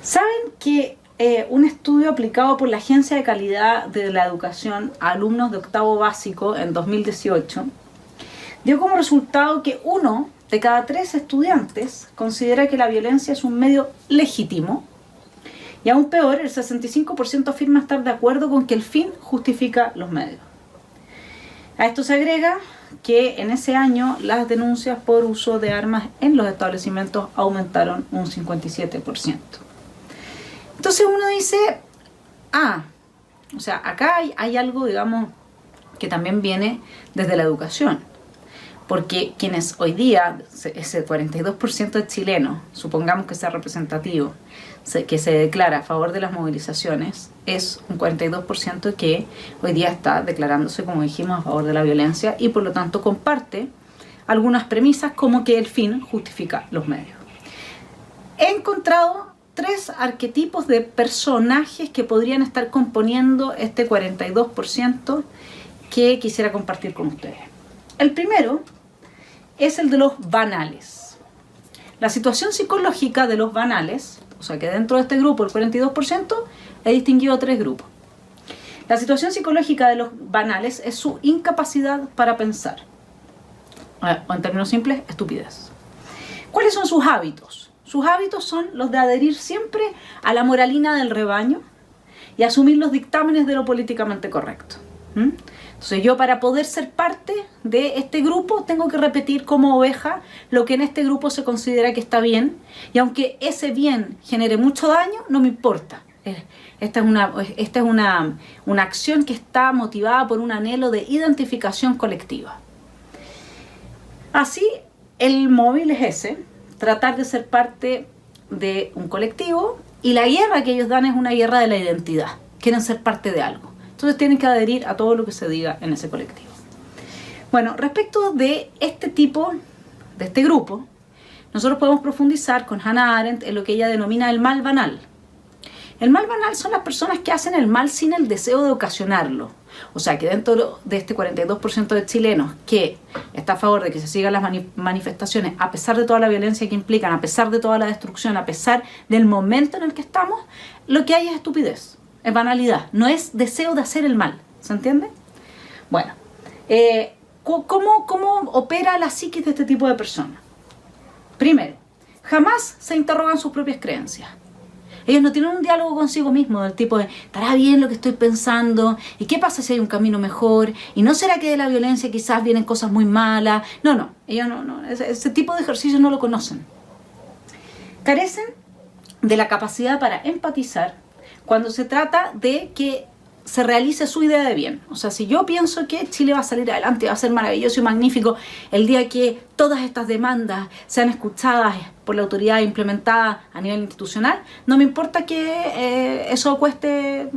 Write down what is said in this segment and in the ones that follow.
¿Saben que un estudio aplicado por la Agencia de Calidad de la Educación a alumnos de octavo básico en 2018 dio como resultado que 1 de cada 3 estudiantes considera que la violencia es un medio legítimo? Y aún peor, el 65% afirma estar de acuerdo con que el fin justifica los medios. A esto se agrega que en ese año las denuncias por uso de armas en los establecimientos aumentaron un 57%. Entonces uno dice, o sea, acá hay algo, digamos, que también viene desde la educación. Porque quienes hoy día, ese 42% de chilenos, supongamos que sea representativo, que se declara a favor de las movilizaciones, es un 42% que hoy día está declarándose, como dijimos, a favor de la violencia y por lo tanto comparte algunas premisas como que el fin justifica los medios. He encontrado 3 arquetipos de personajes que podrían estar componiendo este 42% que quisiera compartir con ustedes. El primero es el de los banales. La situación psicológica de los banales, o sea que dentro de este grupo, el 42%, he distinguido 3 grupos. La situación psicológica de los banales es su incapacidad para pensar. O en términos simples, estupidez. ¿Cuáles son sus hábitos? Sus hábitos son los de adherir siempre a la moralina del rebaño y asumir los dictámenes de lo políticamente correcto. Entonces yo, para poder ser parte de este grupo, tengo que repetir como oveja lo que en este grupo se considera que está bien, y aunque ese bien genere mucho daño, no me importa. Esta es una acción que está motivada por un anhelo de identificación colectiva. Así, el móvil es ese, tratar de ser parte de un colectivo, y la guerra que ellos dan es una guerra de la identidad. Quieren ser parte de algo. Entonces tienen que adherir a todo lo que se diga en ese colectivo. Bueno, respecto de este grupo, nosotros podemos profundizar con Hannah Arendt en lo que ella denomina el mal banal. El mal banal son las personas que hacen el mal sin el deseo de ocasionarlo. O sea, que dentro de este 42% de chilenos que está a favor de que se sigan las manifestaciones, a pesar de toda la violencia que implican, a pesar de toda la destrucción, a pesar del momento en el que estamos, lo que hay es estupidez. Es banalidad, no es deseo de hacer el mal, ¿se entiende? Bueno, ¿cómo opera la psiquis de este tipo de personas? Primero, jamás se interrogan sus propias creencias. Ellos no tienen un diálogo consigo mismos del tipo de, ¿estará bien lo que estoy pensando? ¿Y qué pasa si hay un camino mejor? ¿Y no será que de la violencia quizás vienen cosas muy malas? No, ellos no, ese tipo de ejercicios no lo conocen. Carecen de la capacidad para empatizar cuando se trata de que se realice su idea de bien. O sea, si yo pienso que Chile va a salir adelante, va a ser maravilloso y magnífico el día que todas estas demandas sean escuchadas por la autoridad e implementadas a nivel institucional, no me importa que eso cueste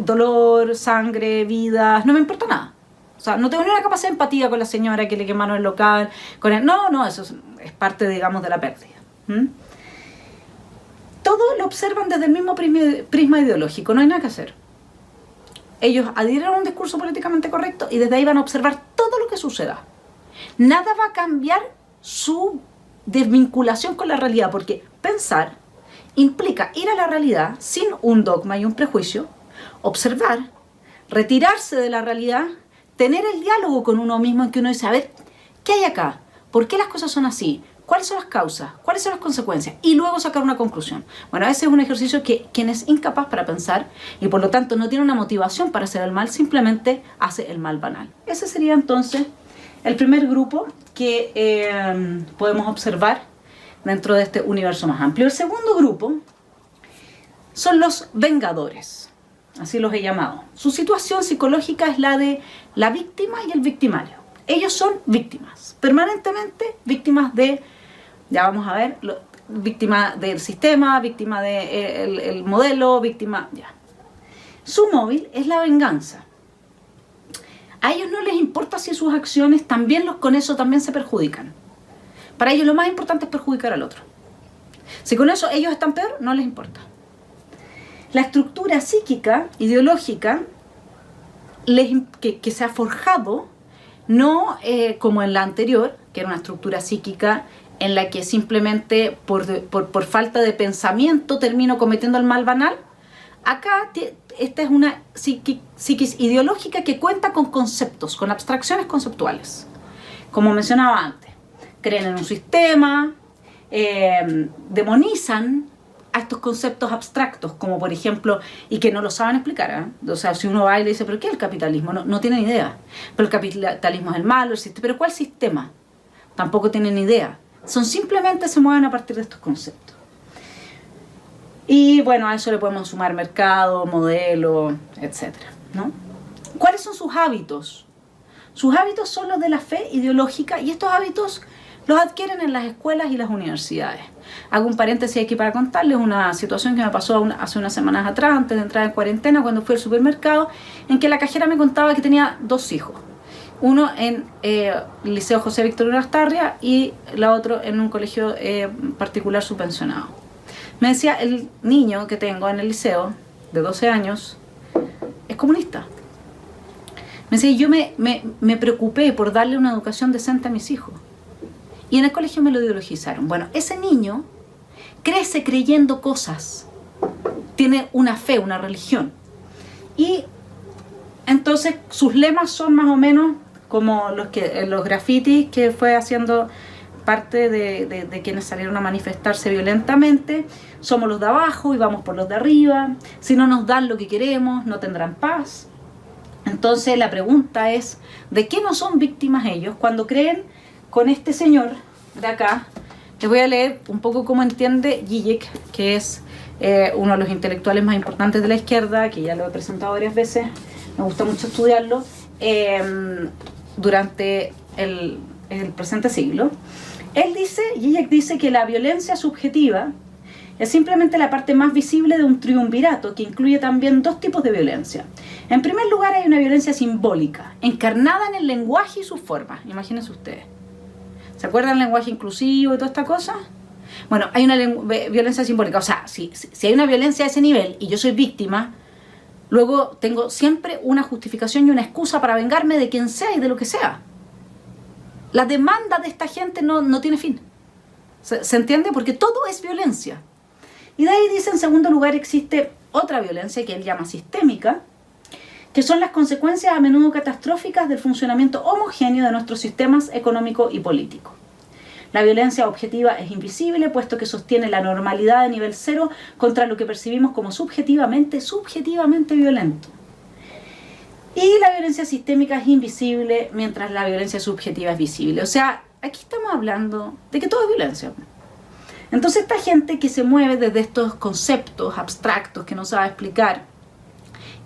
dolor, sangre, vidas, no me importa nada. O sea, no tengo ni una capacidad de empatía con la señora que le quemaron el local, con él. No, eso es parte, digamos, de la pérdida. Todo lo observan desde el mismo prisma ideológico, no hay nada que hacer. Ellos adhieren a un discurso políticamente correcto y desde ahí van a observar todo lo que suceda. Nada va a cambiar su desvinculación con la realidad, porque pensar implica ir a la realidad sin un dogma y un prejuicio, observar, retirarse de la realidad, tener el diálogo con uno mismo en que uno dice, a ver, ¿qué hay acá? ¿Por qué las cosas son así? ¿Cuáles son las causas? ¿Cuáles son las consecuencias? Y luego sacar una conclusión. Bueno, ese es un ejercicio que quien es incapaz para pensar y por lo tanto no tiene una motivación para hacer el mal, simplemente hace el mal banal. Ese sería entonces el primer grupo que podemos observar dentro de este universo más amplio. El segundo grupo son los vengadores, así los he llamado. Su situación psicológica es la de la víctima y el victimario. Ellos son víctimas, permanentemente víctimas de, ya vamos a ver, víctima del sistema, víctima del modelo, víctima, ya. Su móvil es la venganza. A ellos no les importa si sus acciones con eso también se perjudican. Para ellos lo más importante es perjudicar al otro. Si con eso ellos están peor, no les importa. La estructura psíquica, ideológica, que se ha forjado, no como en la anterior, que era una estructura psíquica en la que simplemente por falta de pensamiento termino cometiendo el mal banal. Acá esta es una psiquis ideológica que cuenta con conceptos, con abstracciones conceptuales. Como mencionaba antes, creen en un sistema, demonizan a estos conceptos abstractos, como por ejemplo, y que no lo saben explicar, ¿eh? O sea, si uno va y le dice, ¿pero qué es el capitalismo? No tienen idea. Pero el capitalismo es el malo, ¿pero cuál sistema? Tampoco tienen idea. Simplemente se mueven a partir de estos conceptos. Y bueno, a eso le podemos sumar mercado, modelo, etc., ¿no? ¿Cuáles son sus hábitos? Sus hábitos son los de la fe ideológica, y estos hábitos los adquieren en las escuelas y las universidades. Hago un paréntesis aquí para contarles una situación que me pasó hace unas semanas atrás, antes de entrar en cuarentena, cuando fui al supermercado, en que la cajera me contaba que tenía 2 hijos. Uno en el Liceo José Victorino Lastarria y la otro en un colegio particular subvencionado. Me decía, el niño que tengo en el liceo, de 12 años, es comunista. Me decía, yo me preocupé por darle una educación decente a mis hijos. Y en el colegio me lo ideologizaron. Bueno, ese niño crece creyendo cosas. Tiene una fe, una religión. Y entonces sus lemas son más o menos como los grafitis que fue haciendo parte de quienes salieron a manifestarse violentamente. Somos los de abajo y vamos por los de arriba. Si no nos dan lo que queremos, no tendrán paz. Entonces la pregunta es, ¿de qué no son víctimas ellos cuando creen con este señor de acá? Les voy a leer un poco cómo entiende Zizek, que es uno de los intelectuales más importantes de la izquierda, que ya lo he presentado varias veces, me gusta mucho estudiarlo, durante el presente siglo. Zizek dice que la violencia subjetiva es simplemente la parte más visible de un triunvirato que incluye también 2 tipos de violencia. En primer lugar, hay una violencia simbólica, encarnada en el lenguaje y sus formas. Imagínense ustedes. ¿Se acuerdan del lenguaje inclusivo y toda esta cosa? Bueno, hay una violencia simbólica. O sea, si hay una violencia a ese nivel y yo soy víctima, luego tengo siempre una justificación y una excusa para vengarme de quien sea y de lo que sea. La demanda de esta gente no tiene fin. ¿Se entiende? Porque todo es violencia. Y de ahí dice, en segundo lugar, existe otra violencia que él llama sistémica, que son las consecuencias a menudo catastróficas del funcionamiento homogéneo de nuestros sistemas económico y político. La violencia objetiva es invisible, puesto que sostiene la normalidad de nivel 0 contra lo que percibimos como subjetivamente violento. Y la violencia sistémica es invisible, mientras la violencia subjetiva es visible. O sea, aquí estamos hablando de que todo es violencia. Entonces esta gente que se mueve desde estos conceptos abstractos que no sabe explicar,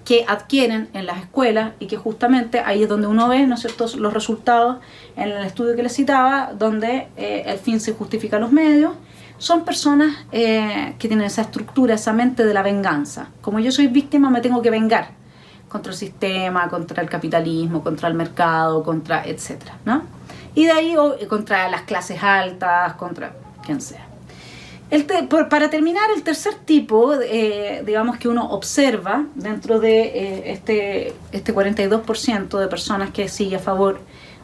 que adquieren en las escuelas, y que justamente ahí es donde uno ve, ¿no es cierto?, los resultados en el estudio que les citaba, donde el fin se justifica los medios. Son personas que tienen esa estructura, esa mente de la venganza. Como yo soy víctima, me tengo que vengar contra el sistema, contra el capitalismo, contra el mercado, contra etcétera, ¿no? Y de ahí contra las clases altas, contra quien sea. Para terminar, el tercer tipo, digamos, que uno observa dentro de este 42% de personas que sigue a favor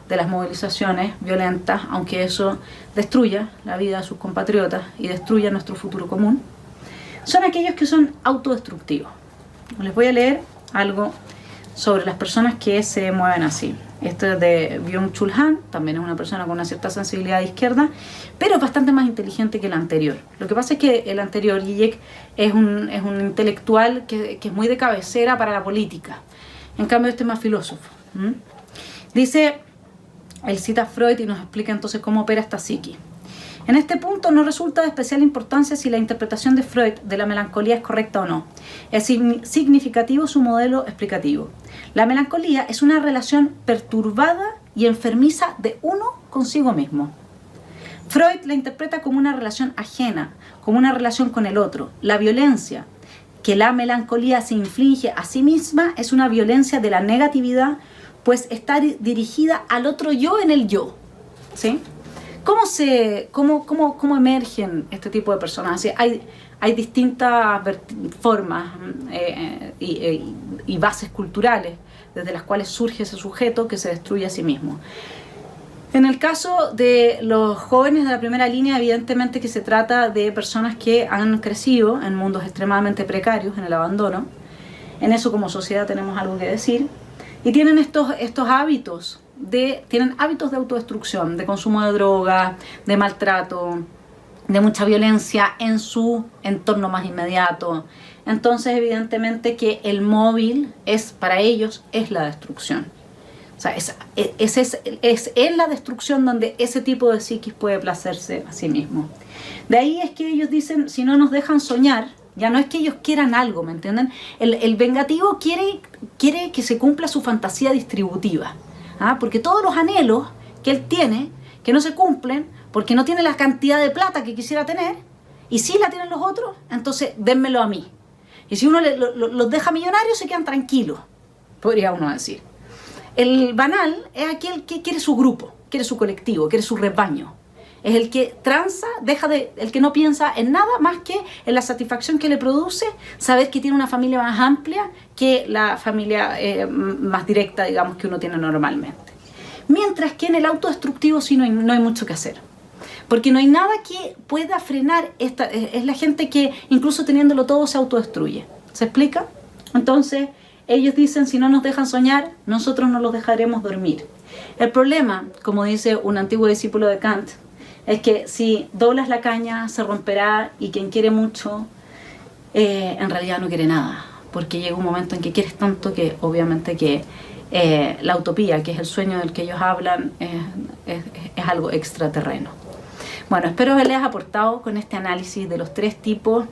de las movilizaciones violentas, aunque eso destruya la vida de sus compatriotas y destruya nuestro futuro común, son aquellos que son autodestructivos. Les voy a leer algo sobre las personas que se mueven así. Esto es de Byung-Chul Han, también es una persona con una cierta sensibilidad de izquierda, pero es bastante más inteligente que el anterior. Lo que pasa es que el anterior, Zizek, es un intelectual que es muy de cabecera para la política. En cambio, este es más filósofo. Dice, él cita a Freud y nos explica entonces cómo opera esta psique. En este punto no resulta de especial importancia si la interpretación de Freud de la melancolía es correcta o no. Es significativo su modelo explicativo. La melancolía es una relación perturbada y enfermiza de uno consigo mismo. Freud la interpreta como una relación ajena, como una relación con el otro. La violencia que la melancolía se inflige a sí misma es una violencia de la negatividad, pues está dirigida al otro yo en el yo. ¿Sí? ¿Cómo emergen este tipo de personas? Hay distintas formas y bases culturales desde las cuales surge ese sujeto que se destruye a sí mismo. En el caso de los jóvenes de la primera línea, evidentemente que se trata de personas que han crecido en mundos extremadamente precarios, en el abandono. En eso como sociedad tenemos algo que decir. Y tienen estos hábitos tienen hábitos de autodestrucción, de consumo de drogas, de maltrato, de mucha violencia en su entorno más inmediato. Entonces, evidentemente que el móvil para ellos es la destrucción. O sea, es en la destrucción donde ese tipo de psiquis puede placerse a sí mismo. De ahí es que ellos dicen, si no nos dejan soñar, ya no es que ellos quieran algo, ¿me entienden? El vengativo quiere que se cumpla su fantasía distributiva, ¿ah? Porque todos los anhelos que él tiene, que no se cumplen, porque no tiene la cantidad de plata que quisiera tener, y si la tienen los otros, entonces dénmelo a mí. Y si uno los deja millonarios, se quedan tranquilos, podría uno decir. El banal es aquel que quiere su grupo, quiere su colectivo, quiere su rebaño. Es el que tranza, el que no piensa en nada más que en la satisfacción que le produce saber que tiene una familia más amplia que la familia más directa, digamos, que uno tiene normalmente. Mientras que en el autodestructivo sí no hay mucho que hacer. Porque no hay nada que pueda frenar es la gente que incluso teniéndolo todo se autodestruye. ¿Se explica? Entonces, ellos dicen, si no nos dejan soñar, nosotros no los dejaremos dormir. El problema, como dice un antiguo discípulo de Kant, es que si doblas la caña, se romperá, y quien quiere mucho, en realidad no quiere nada. Porque llega un momento en que quieres tanto que obviamente que la utopía, que es el sueño del que ellos hablan, es algo extraterreno. Bueno, espero haberles aportado con este análisis de los 3 tipos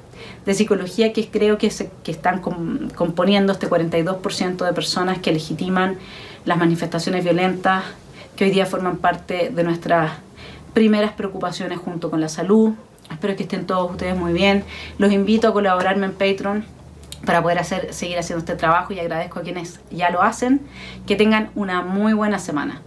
de psicología que creo que están componiendo este 42% de personas que legitiman las manifestaciones violentas que hoy día forman parte de nuestras primeras preocupaciones junto con la salud. Espero que estén todos ustedes muy bien. Los invito a colaborarme en Patreon para poder seguir haciendo este trabajo, y agradezco a quienes ya lo hacen. Que tengan una muy buena semana.